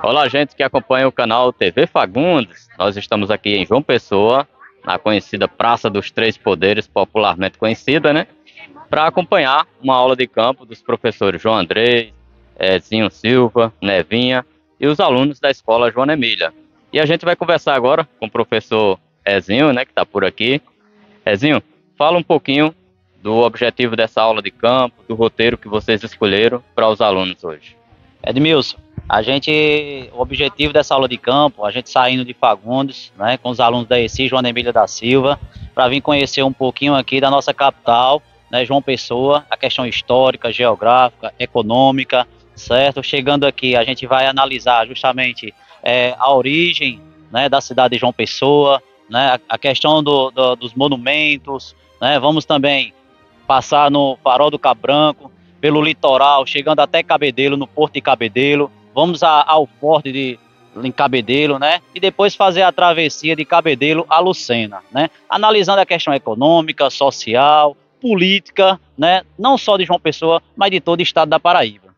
Olá, gente que acompanha o canal TV Fagundes. Nós estamos aqui em João Pessoa, na conhecida Praça dos Três Poderes, popularmente conhecida, né? Para acompanhar uma aula de campo dos professores João Andrei, Zinho Silva, Nevinha e os alunos da escola Joana Emília. E a gente vai conversar agora com o professor Ezinho, né, que está por aqui. Ezinho, fala um pouquinho do objetivo dessa aula de campo, do roteiro que vocês escolheram para os alunos hoje. Edmilson, o objetivo dessa aula de campo, a gente saindo de Fagundes, né, com os alunos da ESI, Joana Emília da Silva, para vir conhecer um pouquinho aqui da nossa capital, né, João Pessoa, a questão histórica, geográfica, econômica, certo? Chegando aqui, a gente vai analisar justamente a origem, né, da cidade de João Pessoa, né, a questão dos monumentos, né, vamos também passar no Farol do Cabo Branco, pelo litoral, chegando até Cabedelo, no Porto de Cabedelo, vamos ao Forte em Cabedelo, né? E depois fazer a travessia de Cabedelo a Lucena, né? Analisando a questão econômica, social, política, né? Não só de João Pessoa, mas de todo o estado da Paraíba.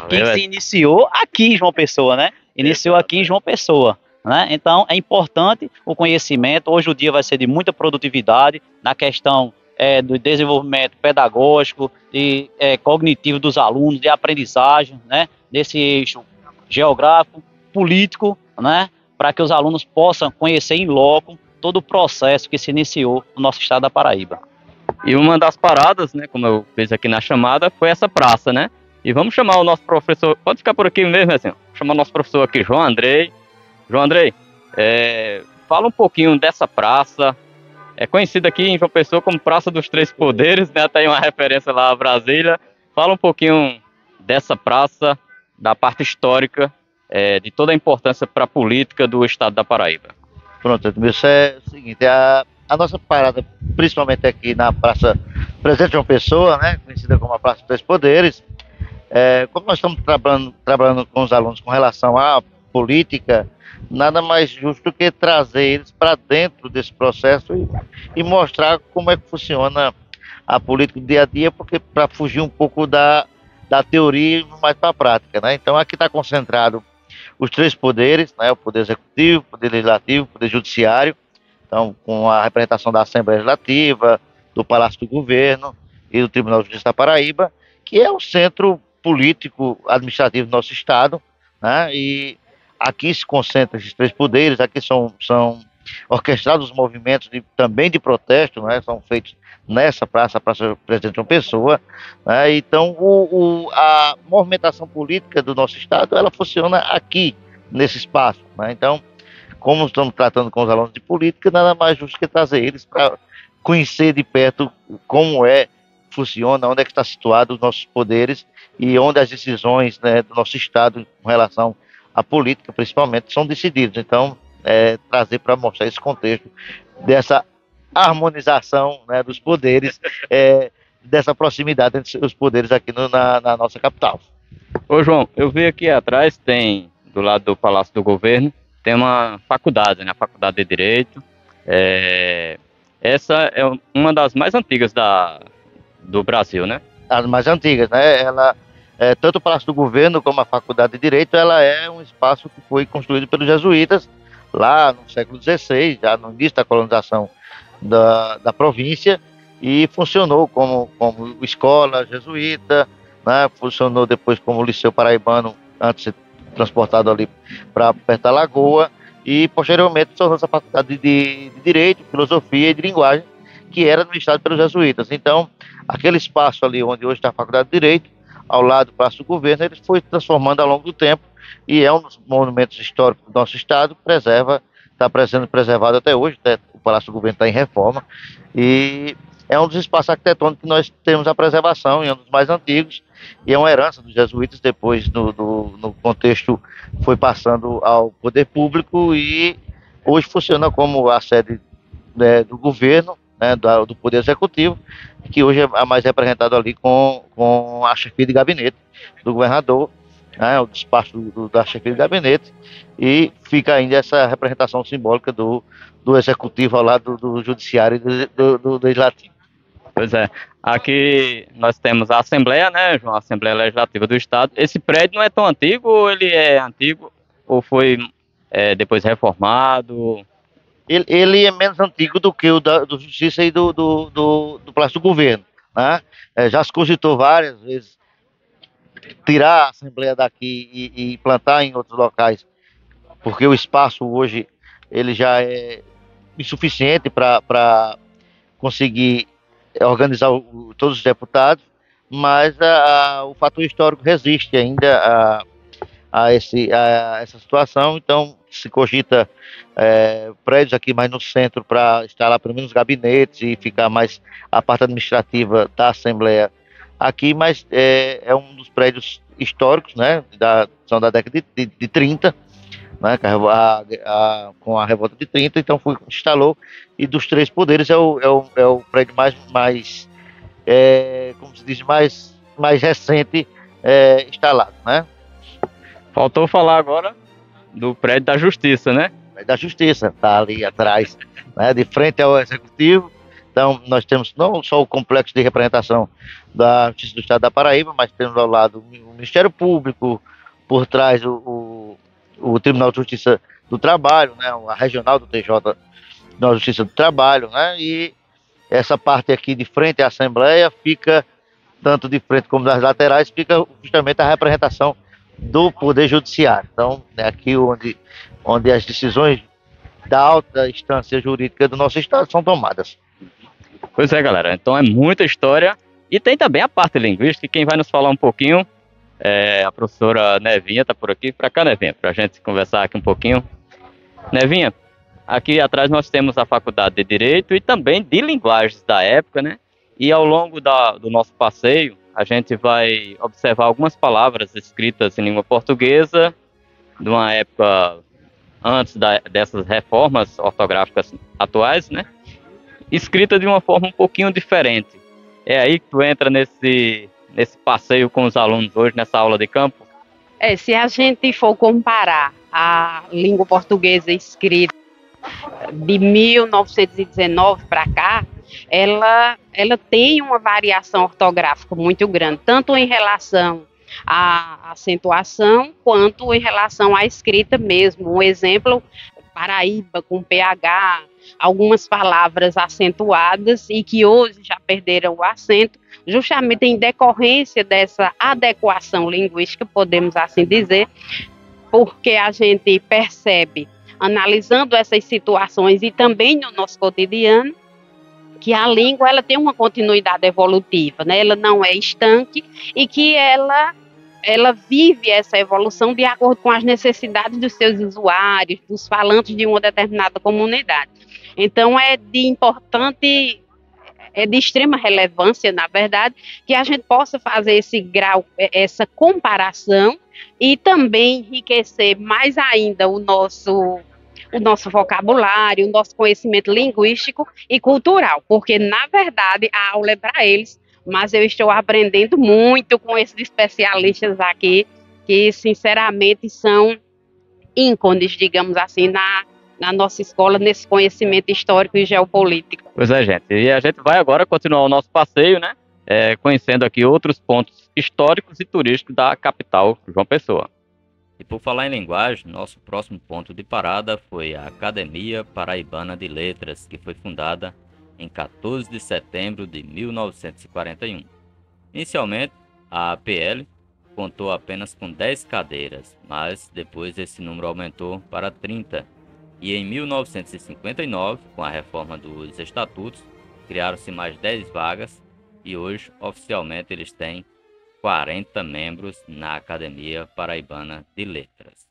Que se iniciou aqui em João Pessoa, né? Iniciou aqui em João Pessoa, né? Então é importante o conhecimento. Hoje o dia vai ser de muita produtividade na questão do desenvolvimento pedagógico e cognitivo dos alunos, de aprendizagem, né, nesse eixo geográfico, político, né, para que os alunos possam conhecer em loco todo o processo que se iniciou no nosso estado da Paraíba. E uma das paradas, né, como eu fiz aqui na chamada, foi essa praça, né? E vamos chamar o nosso professor, pode ficar por aqui mesmo, assim, chamar o nosso professor aqui, João Andrei. João Andrei, fala um pouquinho dessa praça. É conhecida aqui em João Pessoa como Praça dos Três Poderes, né? Tem uma referência lá a Brasília. Fala um pouquinho dessa praça, da parte histórica, de toda a importância para a política do estado da Paraíba. Pronto, Edmilson, é o seguinte, a nossa parada, principalmente aqui na Praça Presidente João Pessoa, né, conhecida como a Praça dos Três Poderes, como nós estamos trabalhando com os alunos com relação à política, nada mais justo do que trazer eles para dentro desse processo e mostrar como é que funciona a política do dia a dia, porque para fugir um pouco da teoria e mais para a prática, né? Então aqui está concentrado os três poderes, né? O poder executivo, o poder legislativo, o poder judiciário, então com a representação da Assembleia Legislativa, do Palácio do Governo e do Tribunal de Justiça da Paraíba, que é o centro político administrativo do nosso estado, né? E aqui se concentram esses três poderes, aqui são orquestrados os movimentos também de protesto, né, são feitos nessa praça, a Praça Presidente João Pessoa, né, então a movimentação política do nosso estado, ela funciona aqui, nesse espaço, né, então, como estamos tratando com os alunos de política, nada mais justo que trazer eles para conhecer de perto como funciona, onde é que está situado os nossos poderes e onde as decisões, né, do nosso estado com relação a política, principalmente, são decididos. Então, trazer para mostrar esse contexto dessa harmonização, né, dos poderes, dessa proximidade entre os poderes aqui na nossa capital. Ô João, eu vi aqui atrás, do lado do Palácio do Governo, tem uma faculdade, né, a Faculdade de Direito. Essa é uma das mais antigas do Brasil, né? As mais antigas, né? Tanto o Palácio do Governo como a Faculdade de Direito, ela é um espaço que foi construído pelos jesuítas lá no século XVI, já no início da colonização da província, e funcionou como escola jesuíta, né? Funcionou depois como Liceu Paraibano, antes de ser transportado ali para perto da Lagoa, e posteriormente tornou-se a Faculdade de Direito, Filosofia e de Linguagem, que era administrado pelos jesuítas. Então, aquele espaço ali onde hoje está a Faculdade de Direito, ao lado do Palácio do Governo, ele foi transformando ao longo do tempo e é um dos monumentos históricos do nosso estado, está sendo preservado até hoje, o Palácio do Governo está em reforma e é um dos espaços arquitetônicos que nós temos a preservação, e é um dos mais antigos, e é uma herança dos jesuítas, depois no contexto foi passando ao poder público e hoje funciona como a sede, né, do governo, né, do Poder Executivo, que hoje é mais representado ali com a chefia de gabinete do governador, né, o despacho da chefia de gabinete, e fica ainda essa representação simbólica do Executivo ao lado do Judiciário e do Legislativo. Pois é, aqui nós temos a Assembleia, né, João, a Assembleia Legislativa do Estado. Esse prédio não é tão antigo ou ele é antigo? ou foi depois reformado? Ele é menos antigo do que o do Justiça e do Palácio do Governo, né? Já se cogitou várias vezes tirar a Assembleia daqui e plantar em outros locais, porque o espaço hoje ele já é insuficiente para conseguir organizar todos os deputados, mas o fator histórico resiste ainda a essa situação. Então se cogita prédios aqui mais no centro para instalar pelo menos gabinetes e ficar mais a parte administrativa da Assembleia aqui, mas é um dos prédios históricos, né, são da década de 30, né, com a revolta de 30, então instalou, e dos três poderes é o prédio mais como se diz, mais recente instalado, né? Faltou falar agora do prédio da Justiça, né? O prédio da Justiça está ali atrás, né, de frente ao Executivo. Então nós temos não só o complexo de representação da Justiça do Estado da Paraíba, mas temos ao lado o Ministério Público, por trás o Tribunal de Justiça do Trabalho, né, a regional do TJ, Tribunal de Justiça do Trabalho, né, e essa parte aqui de frente à Assembleia fica, tanto de frente como das laterais, fica justamente a representação do Poder Judiciário. Então é aqui onde as decisões da alta instância jurídica do nosso Estado são tomadas. Pois é, galera, então é muita história, e tem também a parte linguística, e quem vai nos falar um pouquinho é a professora Nevinha, tá por aqui. Pra cá, Nevinha, pra gente conversar aqui um pouquinho. Nevinha, aqui atrás nós temos a Faculdade de Direito e também de Linguagens da época, né? E ao longo do nosso passeio, a gente vai observar algumas palavras escritas em língua portuguesa, de uma época antes dessas reformas ortográficas atuais, né? Escrita de uma forma um pouquinho diferente. É aí que tu entra nesse passeio com os alunos hoje, nessa aula de campo? Se a gente for comparar a língua portuguesa escrita de 1919 para cá, ela tem uma variação ortográfica muito grande, tanto em relação à acentuação, quanto em relação à escrita mesmo. Um exemplo, Paraíba com PH, algumas palavras acentuadas e que hoje já perderam o acento, justamente em decorrência dessa adequação linguística, podemos assim dizer, porque a gente percebe, analisando essas situações e também no nosso cotidiano, que a língua ela tem uma continuidade evolutiva, né? Ela não é estanque e que ela vive essa evolução de acordo com as necessidades dos seus usuários, dos falantes de uma determinada comunidade. Então é de extrema relevância, na verdade, que a gente possa fazer esse grau, essa comparação e também enriquecer mais ainda o nosso vocabulário, o nosso conhecimento linguístico e cultural, porque, na verdade, a aula é para eles, mas eu estou aprendendo muito com esses especialistas aqui, que, sinceramente, são ícones, digamos assim, na nossa escola, nesse conhecimento histórico e geopolítico. Pois é, gente. E a gente vai agora continuar o nosso passeio, né? Conhecendo aqui outros pontos históricos e turísticos da capital, João Pessoa. E por falar em linguagem, nosso próximo ponto de parada foi a Academia Paraibana de Letras, que foi fundada em 14 de setembro de 1941. Inicialmente, a APL contou apenas com 10 cadeiras, mas depois esse número aumentou para 30. E em 1959, com a reforma dos estatutos, criaram-se mais 10 vagas e hoje, oficialmente, eles têm 40 membros na Academia Paraibana de Letras.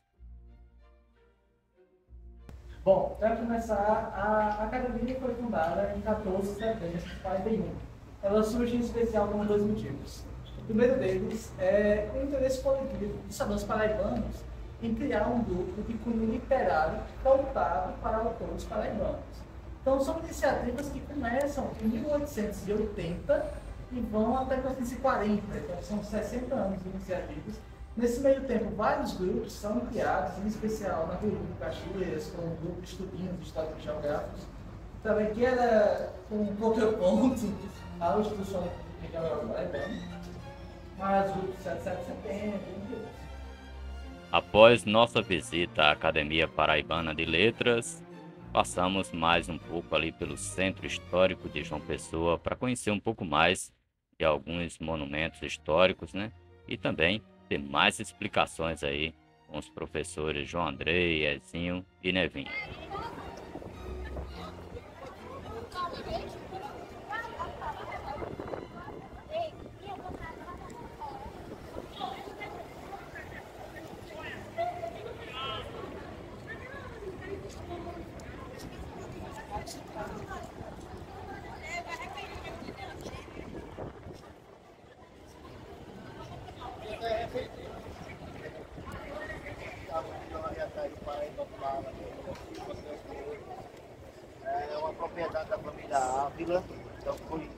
Bom, para começar, a academia foi fundada em 14 de setembro de 1941. Ela surge em especial por dois motivos. O primeiro deles é o interesse coletivo dos cidadãos paraibanos em criar um grupo de cunho literário voltado para autores paraibanos. Então, são iniciativas que começam em 1880 e vão até 1940, então são 60 anos de iniciativas. Nesse meio tempo, vários grupos são criados, em especial na Rio do Caxias, como o grupo de estudinhos de históricos geográficos, também que era um contraponto ao Instituto Geográfico Paraibano, mas o grupo 7 de setembro, entre outros. Após nossa visita à Academia Paraibana de Letras, passamos mais um pouco ali pelo Centro Histórico de João Pessoa para conhecer um pouco mais de alguns monumentos históricos, né? E também ter mais explicações aí com os professores João Andrei, Ezinho e Nevinho. É uma propriedade da família Ávila, então foi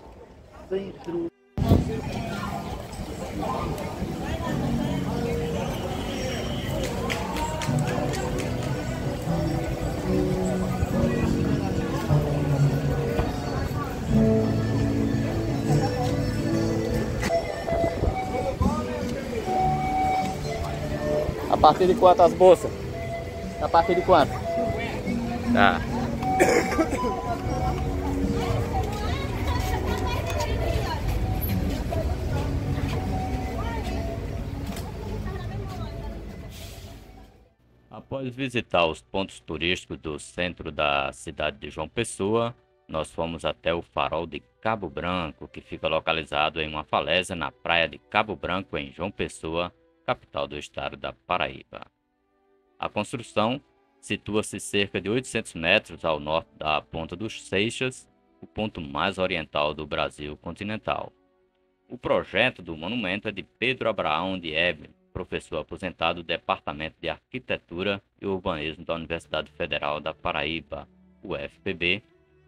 centro. A partir de quanto as bolsas? A partir de quanto? Tá. Após visitar os pontos turísticos do centro da cidade de João Pessoa, nós fomos até o Farol de Cabo Branco, que fica localizado em uma falésia na praia de Cabo Branco, em João Pessoa, capital do estado da Paraíba. A construção situa-se cerca de 800 metros ao norte da Ponta dos Seixas, o ponto mais oriental do Brasil continental. O projeto do monumento é de Pedro Abraão de Eble, professor aposentado do Departamento de Arquitetura e Urbanismo da Universidade Federal da Paraíba, UFPB.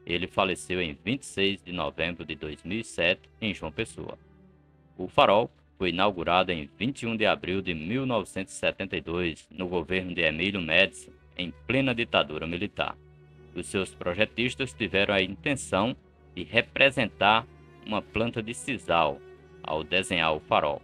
Ele faleceu em 26 de novembro de 2007 em João Pessoa. O farol foi inaugurado em 21 de abril de 1972 no governo de Emílio Médici, em plena ditadura militar. Os seus projetistas tiveram a intenção de representar uma planta de sisal ao desenhar o farol.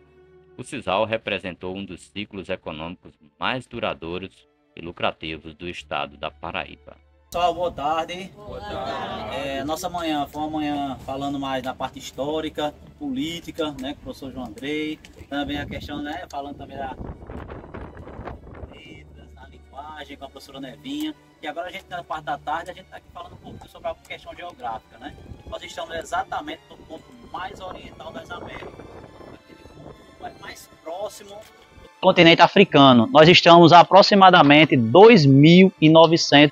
O sisal representou um dos ciclos econômicos mais duradouros e lucrativos do estado da Paraíba. Pessoal, boa tarde. Boa tarde. Nossa manhã foi uma manhã falando mais na parte histórica, política, né, com o professor João Andrei. Também a questão, né, falando também da linguagem com a professora Nevinha. E agora a gente, na parte da tarde, a gente está aqui falando um pouco sobre a questão geográfica, né? Nós estamos exatamente no ponto mais oriental das Américas, aquele ponto mais próximo do continente africano. Nós estamos a aproximadamente 2.900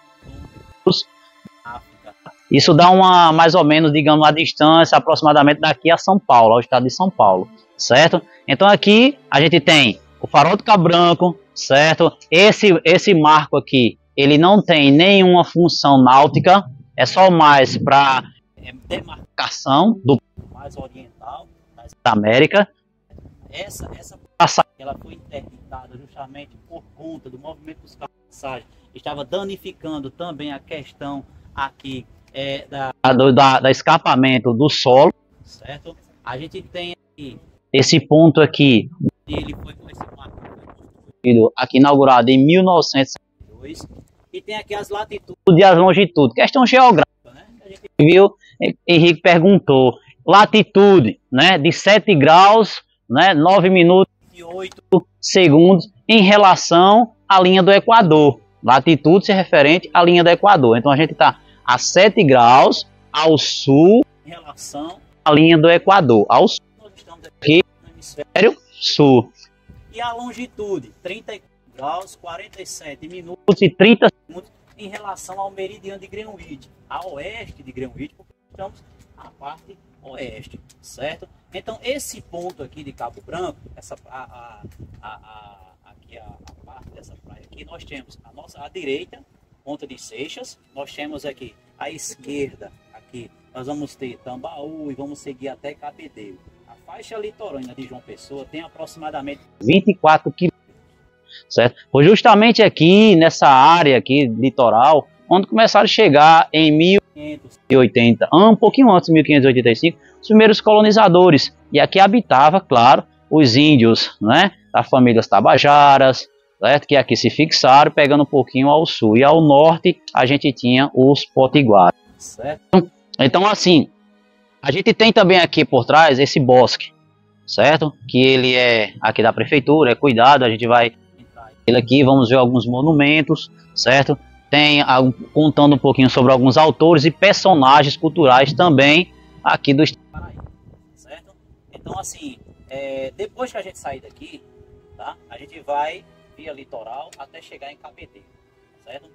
África. Isso dá uma, mais ou menos, digamos, uma distância aproximadamente daqui a São Paulo, ao estado de São Paulo, certo? Então aqui a gente tem o Farol do Cabo Branco, certo? Esse marco aqui, ele não tem nenhuma função náutica, é só mais para demarcação do mais oriental da América. Essa passagem, ela foi interditada justamente por conta do movimento dos carros de passagem. Estava danificando também a questão aqui da escapamento do solo, certo? A gente tem aqui esse ponto aqui, ele foi com esse marco aqui inaugurado em 1972, e tem aqui as latitudes e as longitudes, questão geográfica, né? A gente viu, Henrique perguntou, latitude, né, de 7 graus, né, 9 minutos e 8 segundos em relação à linha do Equador. Latitude se referente à linha do Equador. Então a gente está a 7 graus ao sul em relação à linha do Equador. Ao sul, nós estamos aqui no hemisfério sul. E a longitude, 34 graus, 47 minutos e 30 segundos em relação ao meridiano de Greenwich, a oeste de Greenwich, porque estamos na parte oeste, certo? Então esse ponto aqui de Cabo Branco, aqui a parte dessa praia aqui, nós temos à direita, Ponta de Seixas, nós temos aqui à esquerda, aqui nós vamos ter Tambaú e vamos seguir até Cabedelo. A faixa litorânea de João Pessoa tem aproximadamente 24 quilômetros, certo? Foi justamente aqui nessa área aqui litoral onde começaram a chegar em 1580, um pouquinho antes de 1585, os primeiros colonizadores. E aqui habitava, claro, os índios, né, das famílias Tabajaras, certo? Que aqui se fixaram, pegando um pouquinho ao sul. E ao norte a gente tinha os potiguares, certo? Então assim, a gente tem também aqui por trás esse bosque, certo? Que ele é aqui da prefeitura, é cuidado, a gente vai ele aqui, vamos ver alguns monumentos, certo? Tem contando um pouquinho sobre alguns autores e personagens culturais também aqui do estado do Paraíba, certo? Então assim, depois que a gente sair daqui, tá? A gente vai via litoral até chegar em Cabedelo, certo?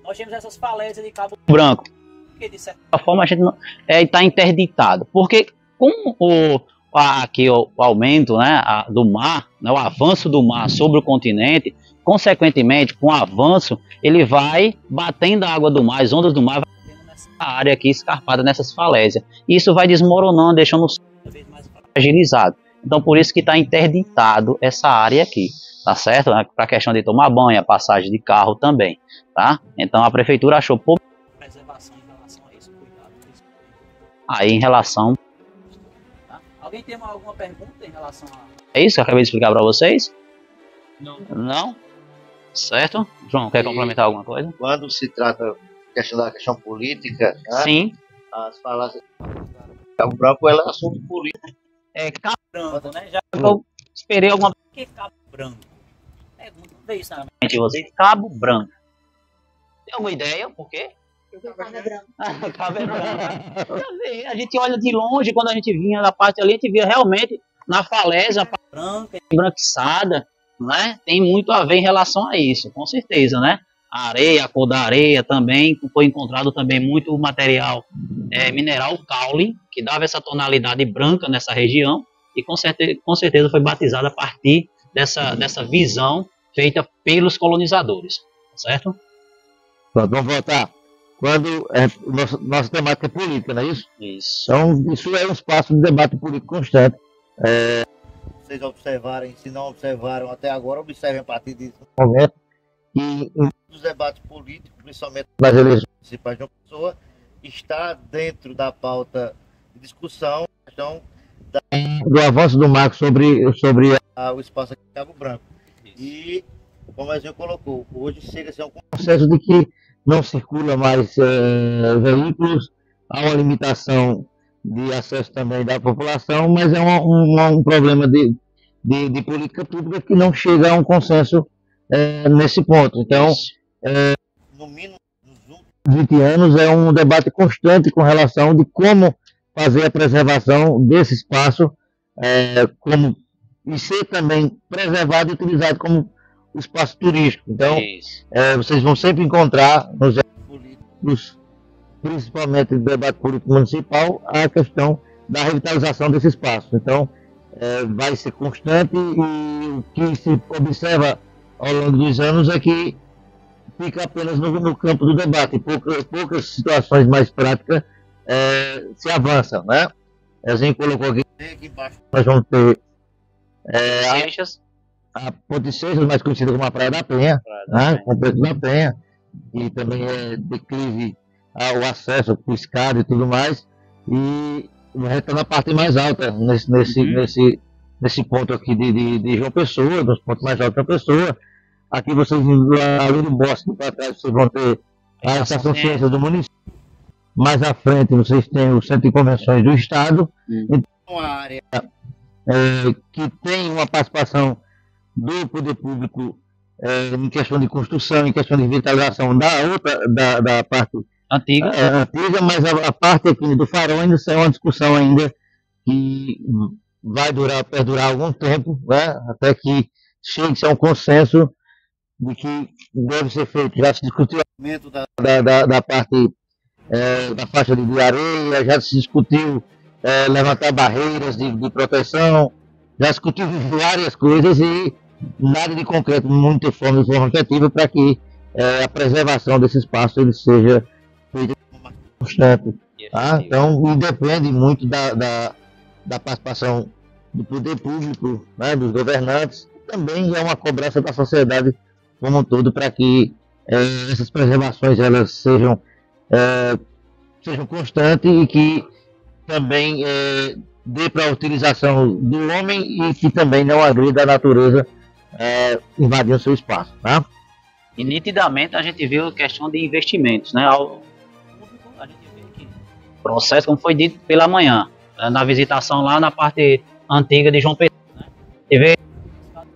Nós temos essas falésias de Cabo Branco, que de certa forma a gente está interditado, porque com aqui o aumento, né, do mar, né, o avanço do mar sobre o continente, consequentemente, com o avanço, ele vai batendo a água do mar, as ondas do mar, vai batendo nessa área aqui escarpada, nessas falésias. E isso vai desmoronando, deixando cada vez mais fragilizado. Então, por isso que está interditado essa área aqui, tá certo? Para a questão de tomar banho, a passagem de carro também, tá? Então, a prefeitura achou pouco preservação em relação a isso, cuidado com isso. Aí, em relação... Tá? Alguém tem alguma pergunta em relação a... É isso que eu acabei de explicar para vocês? Não. Não? Certo? João, quer complementar alguma coisa? Quando se trata da questão política, né, sim, as falácias Cabo Branco ela é assunto político. É Cabo Branco, né? Já eu esperei alguma coisa. Que Cabo Branco? Pergunta, não veio isso na mente de vocês. Cabo Branco. Tem alguma ideia? Por quê? Cabo é branco. Cabo é branco. A gente olha de longe, quando a gente vinha da parte ali, a gente via realmente na falésia a parte branca, embranquiçada. Né? Tem muito a ver em relação a isso, com certeza, né? A areia, a cor da areia também, foi encontrado também muito material mineral caule, que dava essa tonalidade branca nessa região, e com certeza foi batizada a partir dessa visão feita pelos colonizadores, certo? Vamos voltar. Quando nossa temática é política, não é isso? Isso. Então, isso é um espaço de debate político constante. Vocês observarem, se não observaram até agora, observem a partir desse momento. E os debates políticos, principalmente das eleições municipais de uma pessoa, está dentro da pauta de discussão a questão do avanço do marco sobre o espaço aqui em Cabo Branco. E, como a gente colocou, hoje chega-se a um consenso de que não circula mais veículos, há uma limitação de acesso também da população, mas é um problema de política pública que não chega a um consenso nesse ponto. Então, no mínimo, nos últimos 20 anos, é um debate constante com relação de como fazer a preservação desse espaço, e ser também preservado e utilizado como espaço turístico. Então, vocês vão sempre encontrar nos políticos, principalmente do debate político municipal, a questão da revitalização desse espaço. Então, vai ser constante, e o que se observa ao longo dos anos é que fica apenas no campo do debate. Poucas situações mais práticas se avançam, né? A gente colocou aqui embaixo, nós vamos ter a Ponte Seixas, mais conhecida como a Praia da Penha, né? Complexo da Penha, e também é declive o acesso para o escada e tudo mais, e a gente está na parte mais alta, nesse ponto aqui de João Pessoa, nos pontos mais altos de João Pessoa. Aqui vocês, além do bosque para trás, vocês vão ter a Estação Ciências do município. Mais à frente vocês têm o Centro de Convenções do Estado, então uma área que tem uma participação do poder público em questão de construção, em questão de revitalização da parte antiga, mas a parte aqui do farol ainda é uma discussão ainda que vai perdurar algum tempo, né? Até que chegue-se a um consenso de que deve ser feito. Já se discutiu o aumento da parte da faixa de areia, já se discutiu levantar barreiras de proteção, já se discutiu várias coisas e nada de concreto, muito de forma efetiva para que a preservação desse espaço ele seja feita de forma constante. Tá? Então, e depende muito da participação do poder público, né, dos governantes, também é uma cobrança da sociedade como um todo para que essas preservações elas sejam constantes e que também dê para a utilização do homem e que também não agrida a natureza invadindo seu espaço, tá? E nitidamente a gente viu a questão de investimentos, né? Ao público, a gente vê que o processo, como foi dito pela manhã, na visitação lá na parte antiga de João Pessoa, né? Você vê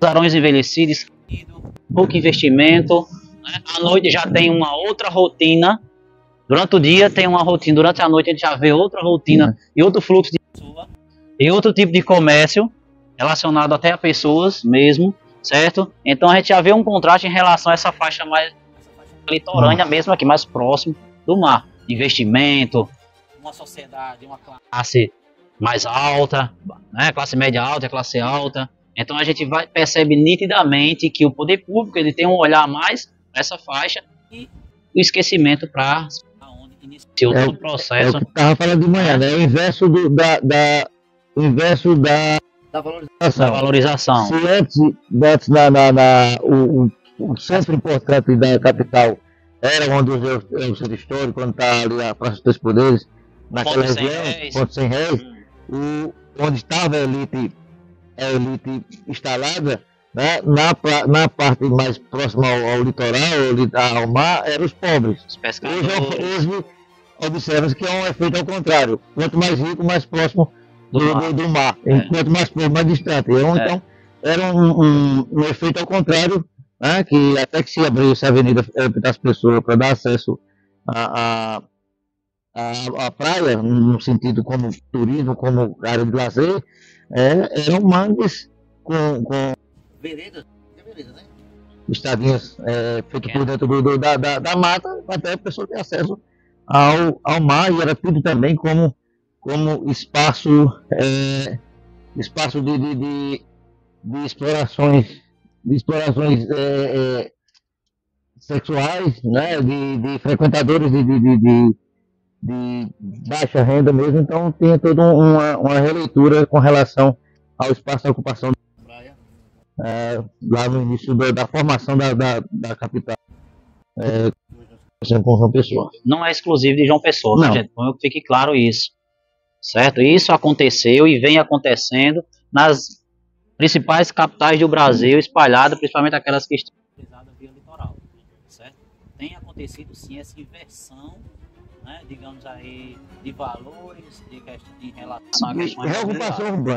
casarões envelhecidos, pouco investimento, né? À noite já tem uma outra rotina, durante o dia tem uma rotina, durante a noite a gente já vê outra rotina e outro fluxo de pessoa, e outro tipo de comércio relacionado até a pessoas mesmo, certo? Então a gente já vê um contraste em relação a essa faixa mais litorânea mesmo aqui, mais próximo do mar. Investimento, uma sociedade, uma classe mais alta, né? Classe média alta, classe alta. Então a gente percebe nitidamente que o poder público ele tem um olhar mais para essa faixa e o esquecimento para onde iniciou todo o processo. É o que estava falando de manhã, né? O inverso da valorização. Se antes o centro importante da capital era onde o centro histórico, quando está ali a Praça dos Três Poderes, naquela região, ponto 100 réis, onde estava a elite instalada, né, na parte mais próxima ao litoral, ao mar, eram os pobres. Os pescadores. Hoje observa-se que é um efeito ao contrário. Quanto mais rico, mais próximo do mar. Quanto mais próximo, mais distante. Então, era um efeito ao contrário, né, que até que se abrisse a avenida para as pessoas para dar acesso à praia, no sentido como turismo, como área de lazer, eram mangues com veredas, né? Estadinhas feitas por dentro da mata, até a pessoa ter acesso ao mar, e era tudo também como espaço de explorações sexuais, né? De frequentadores de baixa renda mesmo. Então tinha toda uma releitura com relação ao espaço de ocupação da praia, lá no início da formação da capital, com João Pessoa. Não é exclusivo de João Pessoa, né, gente? Então fique claro isso, certo? Isso aconteceu e vem acontecendo nas principais capitais do Brasil, espalhadas, principalmente aquelas que estão localizadas via litoral, certo? Tem acontecido sim essa inversão, né, digamos aí, de valores, em relação à questão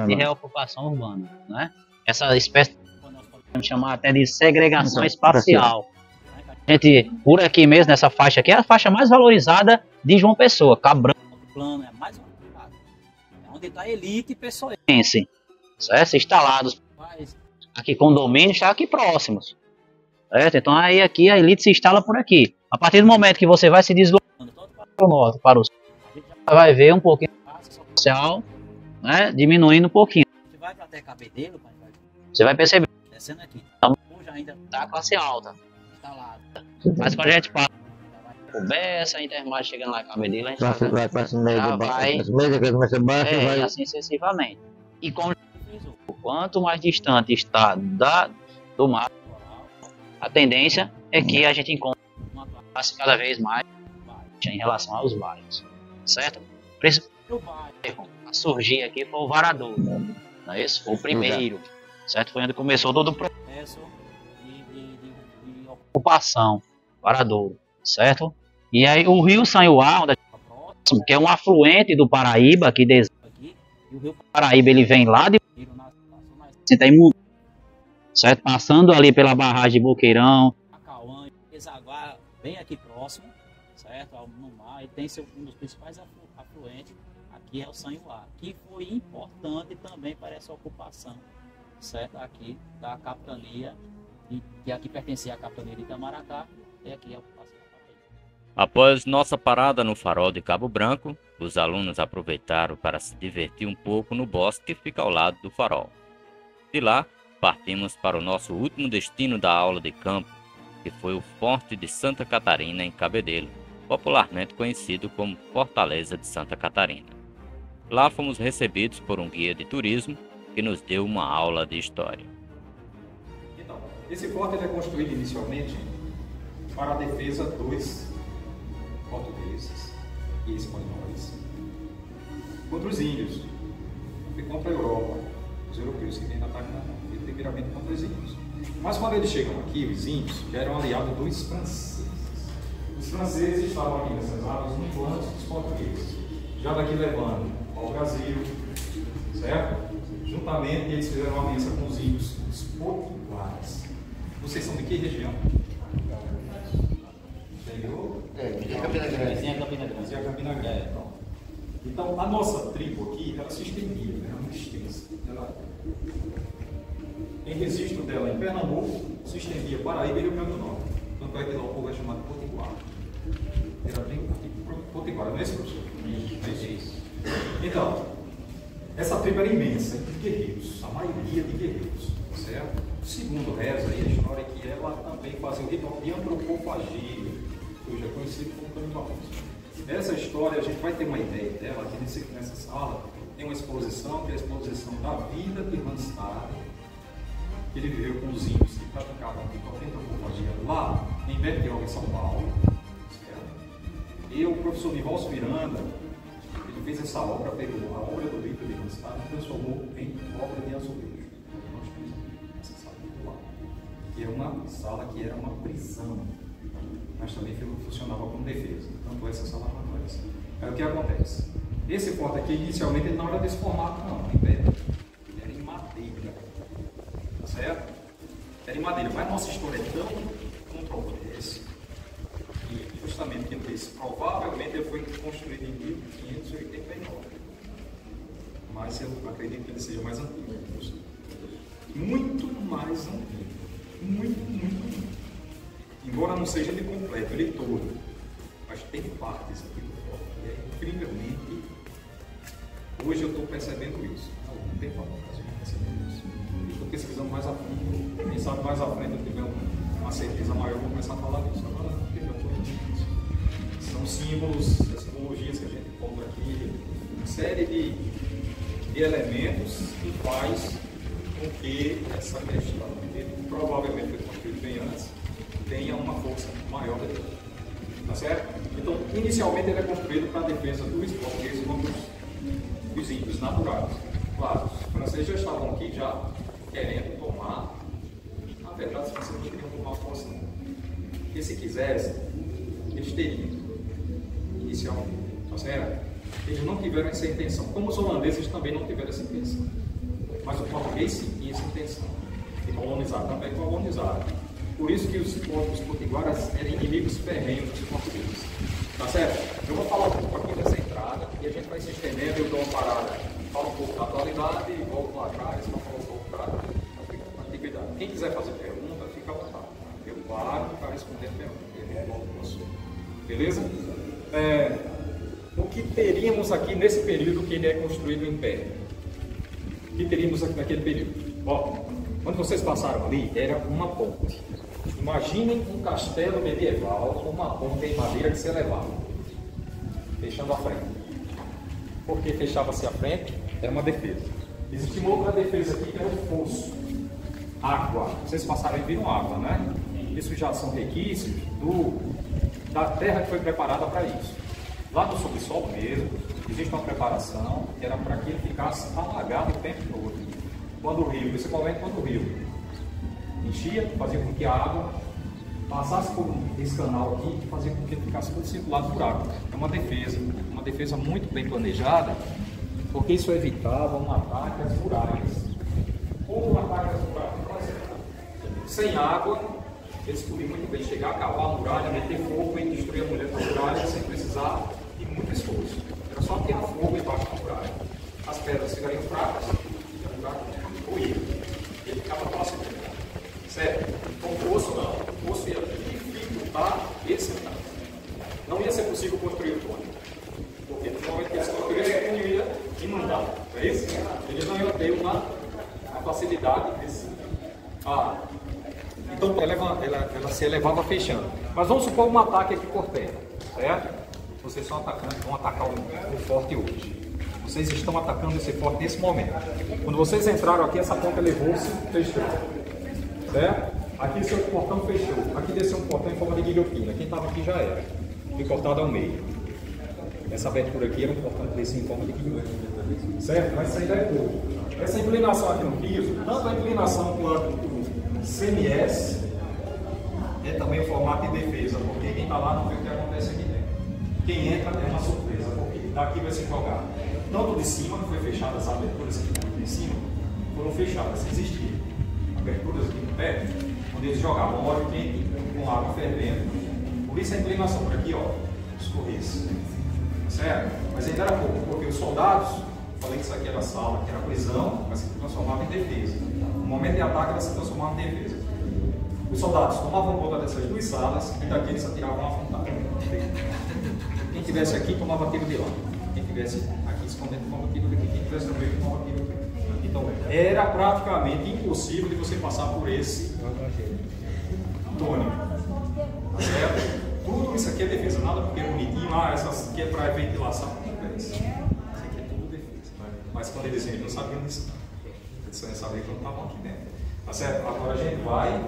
de reocupação urbana, né? Essa espécie que nós podemos chamar até de segregação espacial. A gente, por aqui mesmo, nessa faixa aqui, é a faixa mais valorizada de João Pessoa. Cabrão, plano, é mais valorizado. É onde está a elite pessoense, certo? Instalados aqui, condomínios, está aqui próximos, certo? Então aí aqui a elite se instala por aqui. A partir do momento que você vai se deslocando todo para o norte, para o sul, a gente já vai ver um pouquinho a classe social, né, diminuindo um pouquinho. Você vai para até Cabedelo, você vai perceber, descendo aqui, então, hoje ainda está a classe alta instalada. Mas quando a gente passa Cobeça, Intermar, chegando lá em Cabedelo, a gente já vai, e assim sucessivamente. E como quanto mais distante está do mar, a tendência é que a gente encontre uma classe cada vez mais baixa em relação aos bairros, certo? O bairro a surgir aqui foi o Varadouro, não é isso? Foi o primeiro, certo? Foi onde começou todo o processo de ocupação, Varadouro, certo? E aí o rio Sanhuá, onde próximo, que é um afluente do Paraíba, aqui, e o rio Paraíba ele vem lá de certo? Passando ali pela barragem de Boqueirão, Acauã, Desaguar, bem aqui próximo, certo? No mar, e tem um dos principais afluentes, aqui é o Sanhuá, que foi importante também para essa ocupação, certo? Aqui da capitania, que aqui pertencia à capitania de Itamaracá, e aqui é a ocupação da capitania. Após nossa parada no farol de Cabo Branco, os alunos aproveitaram para se divertir um pouco no bosque que fica ao lado do farol. De lá, partimos para o nosso último destino da aula de campo, que foi o Forte de Santa Catarina, em Cabedelo, popularmente conhecido como Fortaleza de Santa Catarina. Lá fomos recebidos por um guia de turismo que nos deu uma aula de história. Então, esse forte ele é construído inicialmente para a defesa dos portugueses e espanhóis contra os índios e contra a Europa. Os europeus que vêm atacar, e primeiramente contra os índios. Mas quando eles chegam aqui, os índios já eram aliados dos franceses. Os franceses estavam aqui nessas áreas muito antes dos portugueses, já daqui levando ao Brasil, certo? Juntamente eles fizeram uma aliança com os índios, os potiguares. Vocês são de que região? Entendeu? Campina Grande. Vizinha Campina Grande. Vizinha Campina Grande. Então, a nossa tribo aqui, ela se estendia, era muito extensa. Em registro dela em Pernambuco, se estendia Paraíba e Rio Grande do Norte. Tanto é que lá o povo é chamado Potiguar. Era bem Potiguar, não é isso, professor? Isso. Então, essa tribo era imensa, de guerreiros, a maioria de guerreiros, certo? Segundo reza aí, a história é que ela também fazia o ritual de antropofagia, que hoje é conhecido como canibalismo. Essa história, a gente vai ter uma ideia dela aqui nessa sala. Tem uma exposição, que é a exposição da vida de Randstad. Ele viveu com os índios que praticavam a antropofagia lá em Bertioga, em São Paulo. Certo? E o professor Nivalso Miranda, ele fez essa obra, pegou a obra do livro de Randstad e transformou em obra de azulejo. Nós temos essa sala lá, que é uma sala que era uma prisão, mas também funcionava como defesa. Tanto essa sala quanto essa. Aí o que acontece? Esse forte aqui, inicialmente, ele não era desse formato, não, em pedra. Ele era em madeira. Tá certo? Era em madeira. Mas nossa história é tão controversa que, justamente, que eu disse, provavelmente ele foi construído em 1589. Mas eu acredito que ele seja mais antigo. Muito mais antigo. Muito. Embora não seja de completo, ele todo. Mas tem partes aqui do forte. E é incrivelmente. Hoje eu estou percebendo isso. Há algum tempo atrás eu estou percebendo isso. Estou pesquisando mais a fundo. Quem sabe mais à frente eu tiver uma certeza maior, eu vou começar a falar disso. Agora não, porque já estou isso. São símbolos, as simbologias que a gente encontra aqui, uma série de elementos que faz com que essa questão, que provavelmente foi construído bem antes, tenha uma força maior dele. Tá certo? Então, inicialmente ele é construído para a defesa dos portugueses contra os índios naturais. Claro, os franceses já estavam aqui já querendo tomar. Na verdade, os franceses não queriam tomar posse não. Porque se quisessem, eles teriam. Inicialmente. Tá certo? Eles não tiveram essa intenção. Como os holandeses também não tiveram essa intenção. Mas o português sim tinha essa intenção. De colonizar, também colonizaram. Por isso que os povos potiguaras eram inimigos ferrenhos dos portugueses. Tá certo? Eu vou falar um pouco aqui dessa entrada e a gente vai se estendendo. Eu dou uma parada, falo um pouco da atualidade e volto lá atrás para falar um pouco da antiguidade. Quem quiser fazer pergunta, fica à vontade. Eu paro para responder pergunta. Eu volto para o assunto. Beleza? O que teríamos aqui nesse período que ele é construído em pé? O que teríamos aqui naquele período? Ó, quando vocês passaram ali, era uma ponte. Imaginem um castelo medieval com uma ponte em madeira que se elevava, fechando a frente. Por que fechava-se a frente? Era uma defesa. Existia uma outra defesa aqui que era o fosso. Água. Vocês passaram e viram água, né? Isso já são requisitos da terra que foi preparada para isso. Lá no subsolo mesmo, existe uma preparação que era para que ele ficasse alagado o tempo todo. Quando o rio, principalmente quando o rio enchia, fazia com que a água passasse por esse canal aqui e fazia com que ele ficasse todo circulado por água. É uma defesa muito bem planejada, porque isso evitava um ataque às muralhas. Como um ataque às muralhas? Sem água, eles podiam muito bem chegar, cavar a muralha, meter fogo e destruir a mulher da muralha sem precisar de muito esforço. Era só ter fogo embaixo da muralha. As pedras ficariam fracas e a muralha ruía. Ele ficava próximo do muralha. Certo? Então o poço não. O poço ia dificultar esse ataque. Não ia ser possível construir o túnel. Porque no momento que eles construíssem, o túnel ia inundar. Não é isso? Eles não iam ter uma facilidade desse. Então ela se elevava fechando. Mas vamos supor um ataque aqui por terra. Certo? Vocês estão atacando, vão atacar o forte hoje. Vocês estão atacando esse forte nesse momento. Quando vocês entraram aqui, essa ponta elevou-se, fechou. Certo? Aqui esse outro portão fechou. Aqui desceu um portão em forma de guilhotina. Quem estava aqui já era. Foi cortado ao meio. Essa abertura aqui era um portão que descia em forma de guilhotina. Certo? Mas isso ainda é pouco. Essa inclinação aqui no piso, tanto a inclinação quanto CMS é também o formato de defesa, porque quem está lá não vê o que acontece aqui dentro. Quem entra é uma surpresa, porque daqui vai se jogar. Tanto de cima, que foi fechada, as aberturas aqui de cima, foram fechadas, existiam aberturas aqui no pé, onde eles jogavam óleo quente com água fervendo. Por isso a inclinação por aqui, ó, escorresse. Certo? Mas ainda era pouco, porque os soldados, falei que isso aqui era sala, que era prisão, mas se transformava em defesa. No momento de ataque, ela se transformava em defesa. Os soldados tomavam conta dessas duas salas e daqui eles atiravam a frontal. Quem tivesse aqui tomava tiro de lá. Quem tivesse aqui escondendo tomava tiro daqui. Quem tivesse no meio tomava tiro daqui. Então era praticamente impossível de você passar por esse túnel. Tá certo? Tudo isso aqui é defesa, nada porque é bonitinho, essas aqui é para ventilação. Não é isso. Isso aqui é tudo defesa. Mas quando eles não sabiam disso, eles só sabiam quando estavam aqui dentro. Tá certo? Agora a gente vai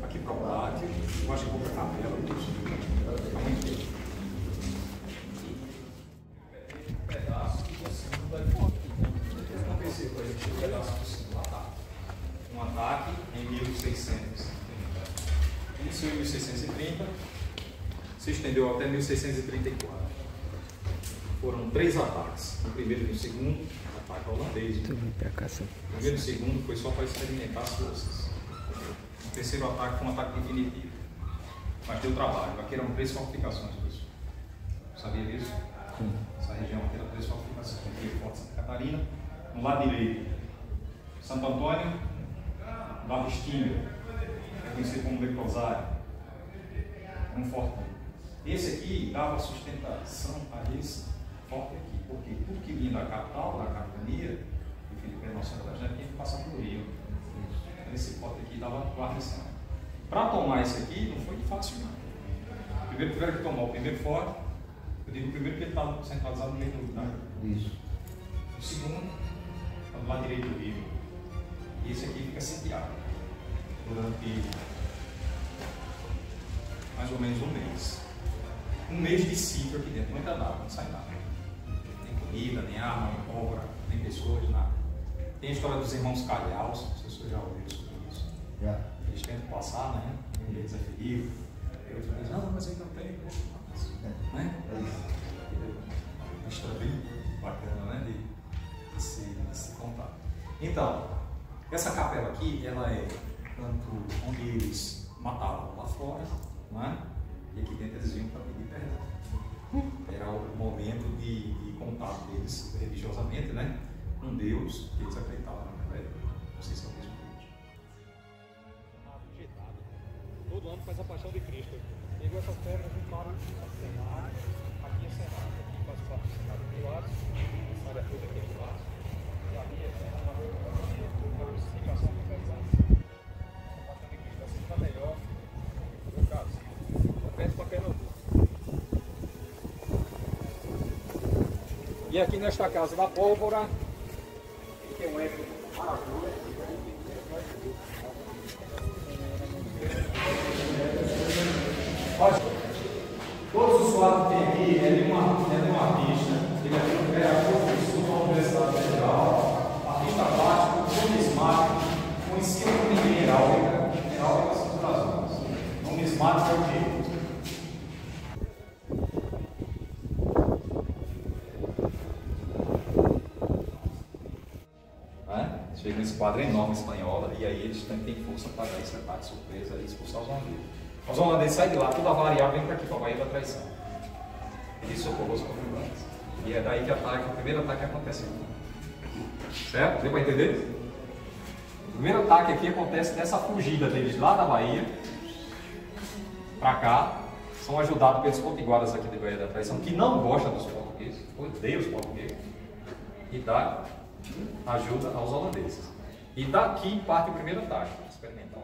aqui para o pátio, eu acho que vou para a capela. Está muito bem. Um pedaço que você não vai fora. Não percebo, a gente um pedaço do segundo ataque. Um ataque em 1630. Iniciou em 1630. Se estendeu até 1634. Foram 3 ataques. O primeiro e o segundo, ataque holandês. O primeiro e o segundo foi só para experimentar as forças. O terceiro ataque foi um ataque definitivo. Mas deu trabalho. Aqui eram 3 fortificações, pessoal. Sabia disso? Essa região aqui era 3 fortificações. Aqui é Forte Santa Catarina. No lado direito, Santo Antônio, Barristinho, conhecido como Leprosário. Um forte. Esse aqui dava sustentação a esse forte aqui, porque tudo que vinha da capital, da capitania, de Filipe Nossa da Gente, tinha que passar pelo rio. Esse forte aqui dava guarnição. Para tomar esse aqui, não foi fácil, não. Primeiro tiveram que tomar o primeiro forte, eu digo o primeiro que ele estava centralizado no meio do lugar. Isso. O segundo, do lado direito do rio. E esse aqui fica sitiado durante mais ou menos um mês. Um mês de sítio aqui dentro, não entra nada, não sai nada. Nem comida, nem arma, nem pólvora, nem pessoas, nada. Tem a história dos irmãos Calhaus, não sei se você já ouviu sobre isso. Eles tentam passar, né? Um deles é ferido, outros dizem, não, mas ainda tem. Né? Uma história bem bacana, né? De se contar. Então, essa capela aqui, ela é tanto onde eles matavam lá fora, não é? E aqui dentro eles vinham para pedir perdão. Era o momento de contato deles religiosamente, né? Com Deus, que eles acreditavam na fé. Não sei se é o mesmo Deus. Todo ano faz a paixão de Cristo. Pegou essas pedras e juntaram o cenário. Aqui é cenário. Aqui faz parte do cenário do lado. Essa área toda aqui do lado. E ali é uma explicação de pesado. A paixão de Cristo assim está melhor no caso. E aqui nesta casa da pólvora, que é um eco maravilhoso. Todos os quadros que tem aqui é de um artista. Ele é professor da Universidade Federal, artista plástico, numismático, conhecido como ninguém heráldica são das zonas. Numismático é o quê? Chega nesse quadro enorme espanhola e aí eles têm força para dar esse ataque surpresa e expulsar os holandeses. Os holandeses saem de lá, toda a variável vem para aqui, para a Baía da Traição. Eles socorrem os confirmantes. E é daí que o primeiro ataque acontece aqui. Certo? Deu para entender? O primeiro ataque aqui acontece nessa fugida deles lá da Bahia para cá. São ajudados pelos potiguaras aqui da Baía da Traição, que não gostam dos portugueses, odeiam os portugueses. E dá ajuda aos holandeses. E daqui parte o primeiro ataque experimental.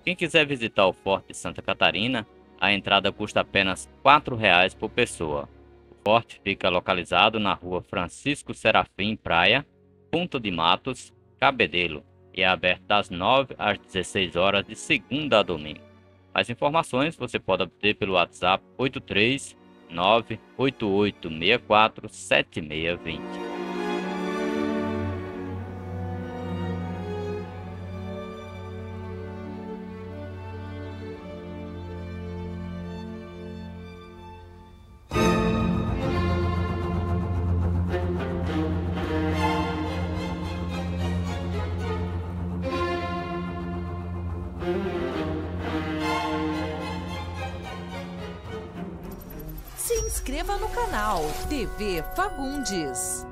Quem quiser visitar o Forte de Santa Catarina, a entrada custa apenas R$ 4,00 por pessoa. O forte fica localizado na rua Francisco Serafim Praia, Ponto de Matos, Cabedelo, e é aberto das 9 às 16 horas de segunda a domingo. Mais informações você pode obter pelo WhatsApp 83988647620. Se inscreva no canal TV Fagundes.